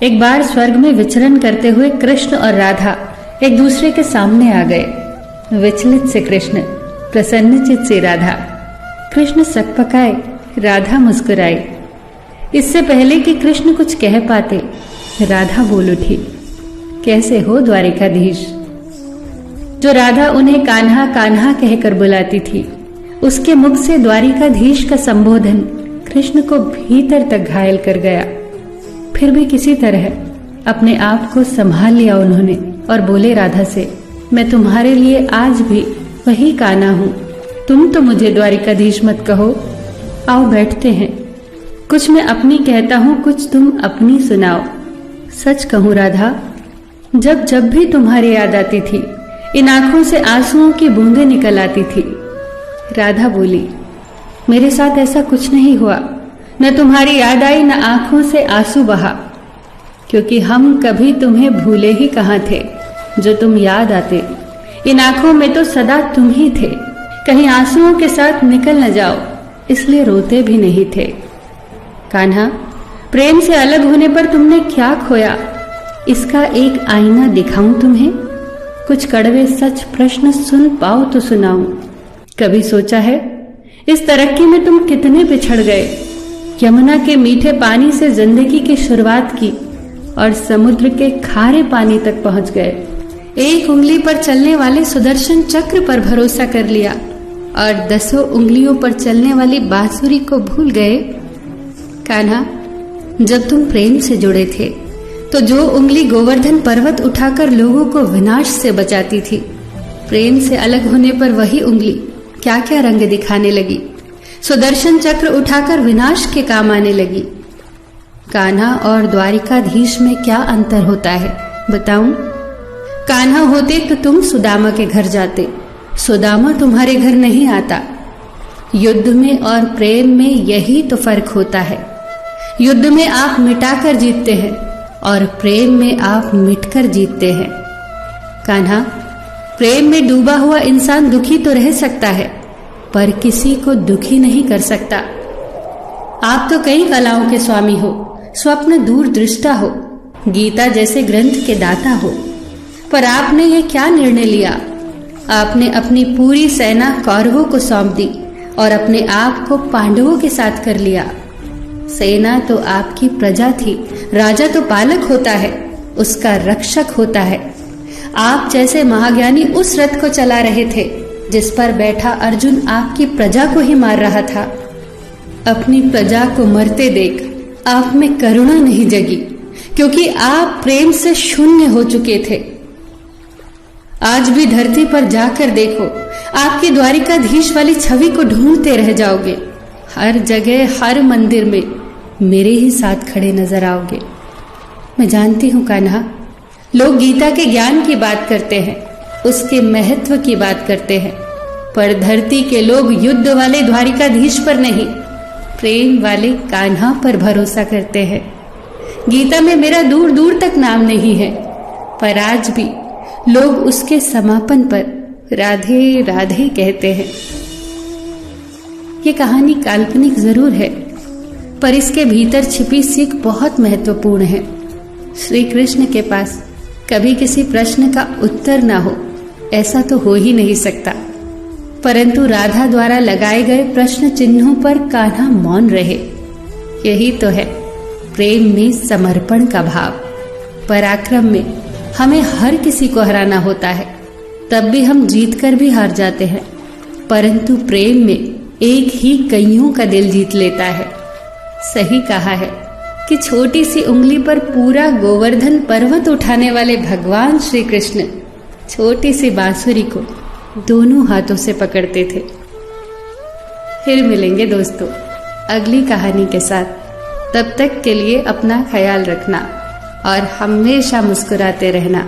एक बार स्वर्ग में विचरण करते हुए कृष्ण और राधा एक दूसरे के सामने आ गए। विचलित से कृष्ण, प्रसन्नचित से राधा। कृष्ण सकपकाए, राधा मुस्कुराई। इससे पहले कि कृष्ण कुछ कह पाते, राधा बोल उठी, कैसे हो द्वारिकाधीश। जो राधा उन्हें कान्हा कान्हा कहकर बुलाती थी, उसके मुख से द्वारिकाधीश का संबोधन कृष्ण को भीतर तक घायल कर गया। फिर भी किसी तरह अपने आप को संभाल लिया उन्होंने और बोले राधा से, मैं तुम्हारे लिए आज भी वही कान्हा हूं। तुम तो मुझे द्वारिकाधीश मत कहो। आओ बैठते हैं। कुछ मैं अपनी कहता हूं, कुछ तुम अपनी सुनाओ। सच कहूं राधा, जब जब भी तुम्हारी याद आती थी, इन आंखों से आंसुओं की बूंदें निकल आती थी। राधा बोली, मेरे साथ ऐसा कुछ नहीं हुआ। न तुम्हारी याद आई, न आंखों से आंसू बहा, क्योंकि हम कभी तुम्हें भूले ही कहां थे। जो तुम याद आते, इन आंखों में तो सदा तुम ही थे। कहीं आंसुओं के साथ निकल न जाओ, इसलिए रोते भी नहीं थे। कान्हा, प्रेम से अलग होने पर तुमने क्या खोया, इसका एक आईना दिखाऊं तुम्हें। कुछ कड़वे सच प्रश्न सुन पाओ तो सुनाऊं। कभी सोचा है इस तरक्की में तुम कितने पिछड़ गए। यमुना के मीठे पानी से जिंदगी की शुरुआत की और समुद्र के खारे पानी तक पहुंच गए। एक उंगली पर चलने वाले सुदर्शन चक्र पर भरोसा कर लिया और 10 उंगलियों पर चलने वाली बांसुरी को भूल गए। कान्हा, जब तुम प्रेम से जुड़े थे तो जो उंगली गोवर्धन पर्वत उठाकर लोगों को विनाश से बचाती थी, प्रेम से अलग होने पर वही उंगली क्या क्या रंग दिखाने लगी। सुदर्शन चक्र उठाकर विनाश के काम आने लगी। कान्हा और द्वारिकाधीश में क्या अंतर होता है बताऊं? कान्हा होते तो तुम सुदामा के घर जाते, सुदामा तुम्हारे घर नहीं आता। युद्ध में और प्रेम में यही तो फर्क होता है। युद्ध में आप मिटाकर जीतते हैं और प्रेम में आप मिटकर जीतते हैं। कान्हा, प्रेम में डूबा हुआ इंसान दुखी तो रह सकता है, पर किसी को दुखी नहीं कर सकता। आप तो कई कलाओं के स्वामी हो, स्वप्न दूरदृष्टा हो, गीता जैसे ग्रंथ के दाता हो, पर आपने ये क्या निर्णय लिया? आपने अपनी पूरी सेना कौरवों को सौंप दी और अपने आप को पांडवों के साथ कर लिया। सेना तो आपकी प्रजा थी, राजा तो पालक होता है, उसका रक्षक होता है। आप जैसे महाज्ञानी उस रथ को चला रहे थे जिस पर बैठा अर्जुन आपकी प्रजा को ही मार रहा था। अपनी प्रजा को मरते देख आप में करुणा नहीं जगी, क्योंकि आप प्रेम से शून्य हो चुके थे। आज भी धरती पर जाकर देखो, आपकी द्वारिकाधीश वाली छवि को ढूंढते रह जाओगे। हर जगह, हर मंदिर में मेरे ही साथ खड़े नजर आओगे। मैं जानती हूं कान्हा, लोग गीता के ज्ञान की बात करते हैं, उसके महत्व की बात करते हैं, पर धरती के लोग युद्ध वाले द्वारिकाधीश पर नहीं, प्रेम वाले कान्हा पर भरोसा करते हैं। गीता में मेरा दूर दूर तक नाम नहीं है, पर आज भी लोग उसके समापन पर राधे राधे कहते हैं। ये कहानी काल्पनिक जरूर है, पर इसके भीतर छिपी सीख बहुत महत्वपूर्ण है। श्री कृष्ण के पास कभी किसी प्रश्न का उत्तर ना हो, ऐसा तो हो ही नहीं सकता, परंतु राधा द्वारा लगाए गए प्रश्न चिन्हों पर कान्हा मौन रहे। यही तो है प्रेम में समर्पण का भाव। पराक्रम में हमें हर किसी को हराना होता है, तब भी हम जीत कर भी हार जाते हैं, परंतु प्रेम में एक ही कईयों का दिल जीत लेता है। सही कहा है कि छोटी सी उंगली पर पूरा गोवर्धन पर्वत उठाने वाले भगवान श्री कृष्ण छोटी सी बांसुरी को दोनों हाथों से पकड़ते थे। फिर मिलेंगे दोस्तों अगली कहानी के साथ। तब तक के लिए अपना ख्याल रखना और हमेशा मुस्कुराते रहना।